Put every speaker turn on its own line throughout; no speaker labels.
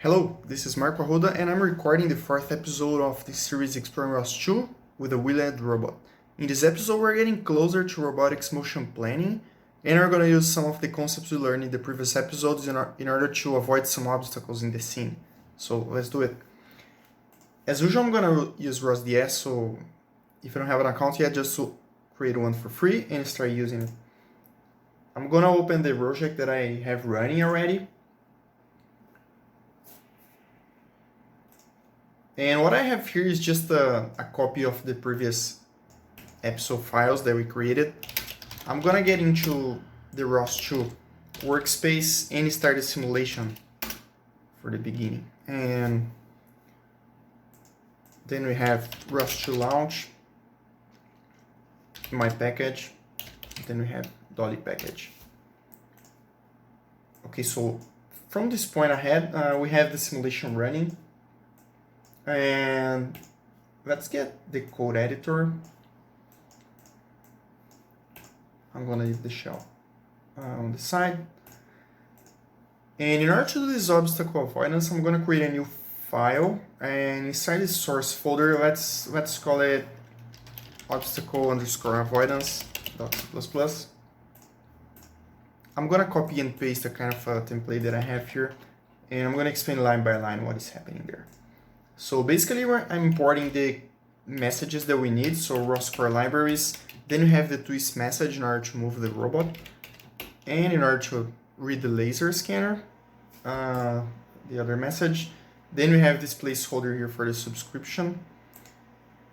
Hello, this is Marco Arruda and I'm recording the fourth episode of this series exploring ROS2 with a wheeled robot. In this episode we're getting closer to robotics motion planning and we're going to use some of the concepts we learned in the previous episodes in order to avoid some obstacles in the scene. So let's do it. As usual I'm going to use ROS2, so if you don't have an account yet, just to create one for free and start using it. I'm going to open the project that I have running already. And what I have here is just a copy of the previous episode files that we created. I'm gonna get into the ROS2 workspace and start the simulation for the beginning. And then we have ROS2 launch, my package, then we have Dolly package. Okay, so from this point ahead, we have the simulation running. And let's get the code editor. I'm gonna leave the shell on the side. And in order to do this obstacle avoidance, I'm gonna create a new file. And inside the source folder, let's call it obstacle_avoidance.c++. I'm gonna copy and paste a kind of a template that I have here. And I'm gonna explain line by line what is happening there. So basically I'm importing the messages that we need, so ROS core libraries. Then you have the twist message in order to move the robot. And in order to read the laser scanner, the other message. Then we have this placeholder here for the subscription.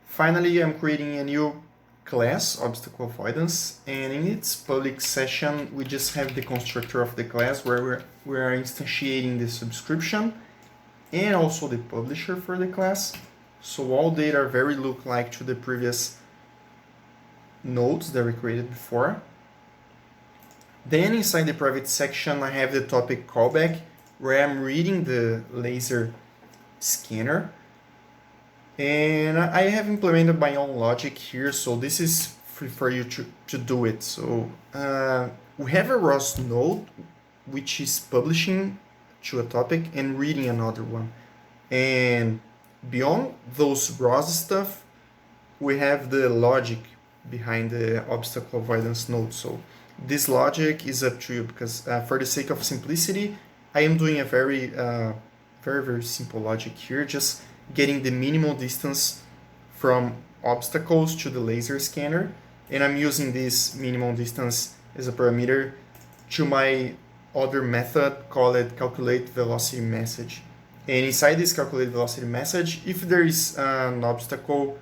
Finally, I'm creating a new class, obstacle avoidance. And in its public session, we just have the constructor of the class where we are instantiating the subscription and also the publisher for the class. So all data very look like to the previous nodes that we created before. Then inside the private section, I have the topic callback where I'm reading the laser scanner. And I have implemented my own logic here, so this is free for you to do it. So we have a ROS node which is publishing to a topic and reading another one. And beyond those ROS stuff, we have the logic behind the obstacle avoidance node. So this logic is up to you because for the sake of simplicity, I am doing a very simple logic here, just getting the minimal distance from obstacles to the laser scanner. And I'm using this minimum distance as a parameter to my other method called calculate velocity message. And inside this calculate velocity message, if there is an obstacle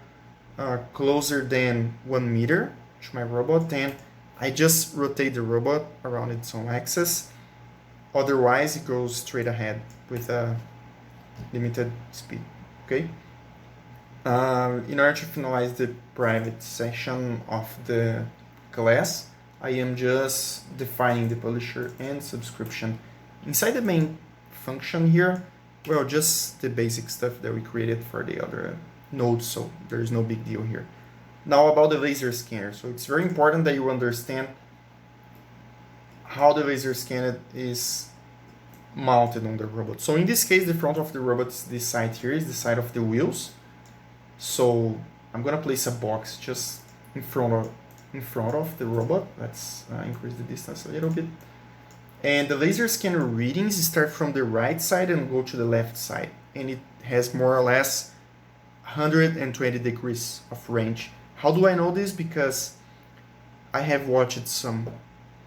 closer than 1 meter to my robot, then I just rotate the robot around its own axis. Otherwise, it goes straight ahead with a limited speed. Okay. In order to finalize the private section of the class, I am just defining the publisher and subscription. Inside the main function here, well, just the basic stuff that we created for the other nodes, so there's no big deal here. Now about the laser scanner. So it's very important that you understand how the laser scanner is mounted on the robot. So in this case, the front of the robot is this side here, is the side of the wheels. So I'm gonna place a box just in front of the robot. Let's increase the distance a little bit. And the laser scanner readings start from the right side and go to the left side. And it has more or less 120 degrees of range. How do I know this? Because I have watched some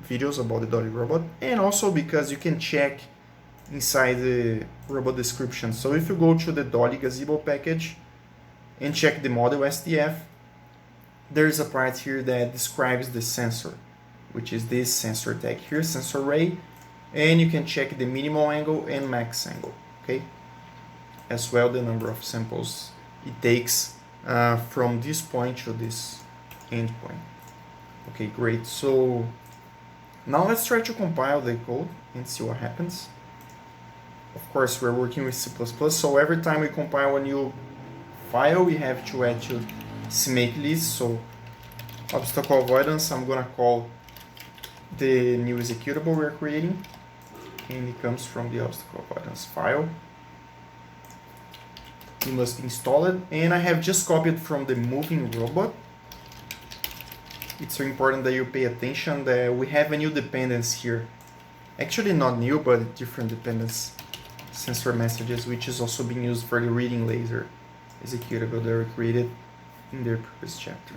videos about the Dolly robot, and also because you can check inside the robot description. So if you go to the Dolly Gazebo package and check the model SDF, there's a part here that describes the sensor, which is this sensor tag here, sensor ray, and you can check the minimal angle and max angle, okay? As well the number of samples it takes from this point to this end point. Okay, great. So now let's try to compile the code and see what happens. Of course, we're working with C++, so every time we compile a new file, we have to add to CMake list. So obstacle avoidance, I'm gonna call the new executable we're creating, and it comes from the obstacle avoidance file. it must be installed. And I have just copied from the moving robot. It's so important that you pay attention that we have a new dependence here. Actually not new, but different dependence sensor messages, which is also being used for the reading laser executable that were created in the previous chapter.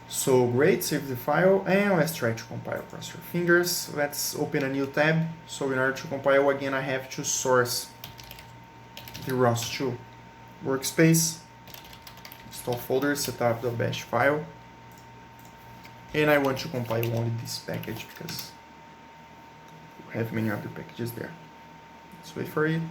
So great, save the file, and let's try to compile. Cross your fingers. Let's open a new tab. So in order to compile again, I have to source the ROS2 workspace, install folder, set up the bash file, and I want to compile only this package because we have many other packages there. Let's wait for it.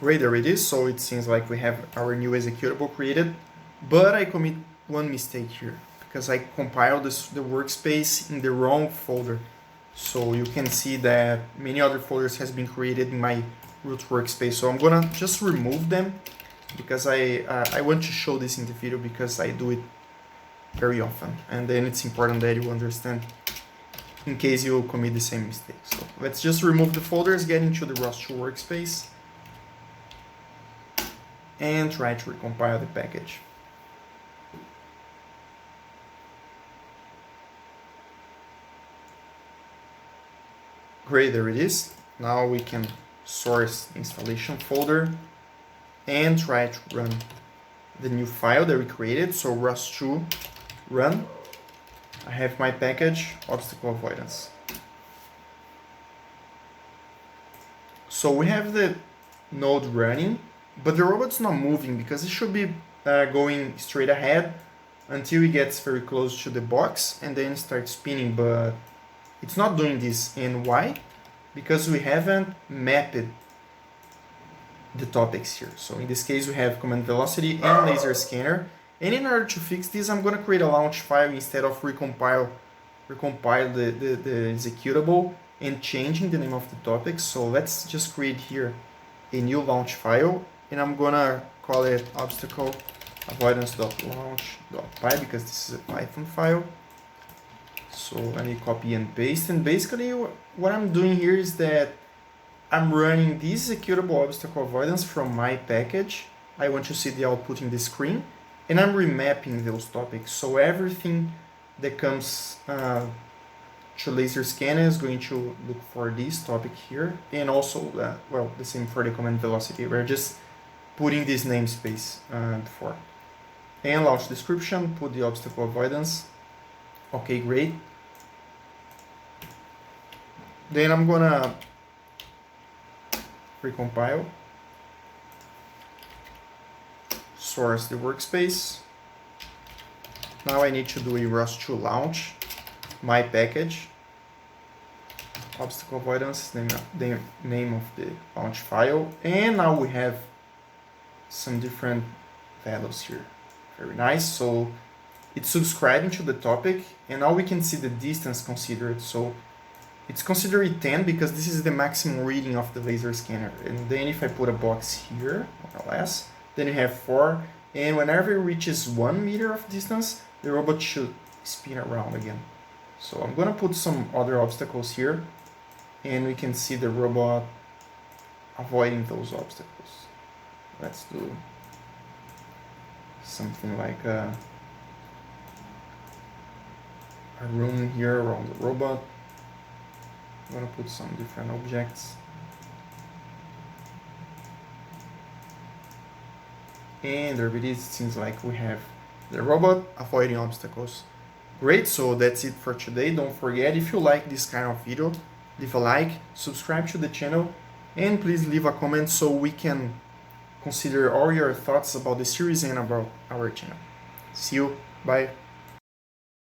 Great, there it is. So it seems like we have our new executable created, but I commit one mistake here because I compiled the workspace in the wrong folder. So you can see that many other folders has been created in my root workspace. So I'm gonna just remove them because I want to show this in the video because I do it very often, and then it's important that you understand in case you commit the same mistake. So let's just remove the folders, get into the ROS2 workspace, and try to recompile the package. Great, there it is. Now we can source the installation folder and try to run the new file that we created. So ROS2 run. I have my package, obstacle avoidance. So we have the node running, but the robot's not moving because it should be going straight ahead until it gets very close to the box and then starts spinning, but it's not doing this. And why? Because we haven't mapped the topics here. So in this case, we have command velocity and laser scanner. And in order to fix this, I'm going to create a launch file instead of recompile the executable and changing the name of the topic. So let's just create here a new launch file, and I'm going to call it obstacle avoidance.launch.py because this is a Python file. So let me copy and paste, and basically what I'm doing here is that I'm running this executable obstacle avoidance from my package. I want to see the output in the screen, and I'm remapping those topics. So everything that comes to laser scan is going to look for this topic here, and also, well, the same for the command velocity. We're just putting this namespace before. And launch description, put the obstacle avoidance. Okay, great. Then I'm gonna recompile, source the workspace. Now I need to do a ROS2 launch, my package, obstacle avoidance, the name of the launch file, and now we have some different values here. Very nice. So it's subscribing to the topic, and now we can see the distance considered. So it's considered 10 because this is the maximum reading of the laser scanner. And then if I put a box here, more or less, then you have 4. And whenever it reaches 1 meter of distance, the robot should spin around again. So I'm gonna put some other obstacles here, and we can see the robot avoiding those obstacles. Let's do something like a room here around the robot. I'm gonna put some different objects. And there it is. It seems like we have the robot avoiding obstacles. Great, so that's it for today. Don't forget, if you like this kind of video, leave a like, subscribe to the channel, and please leave a comment so we can consider all your thoughts about the series and about our channel. See you, bye.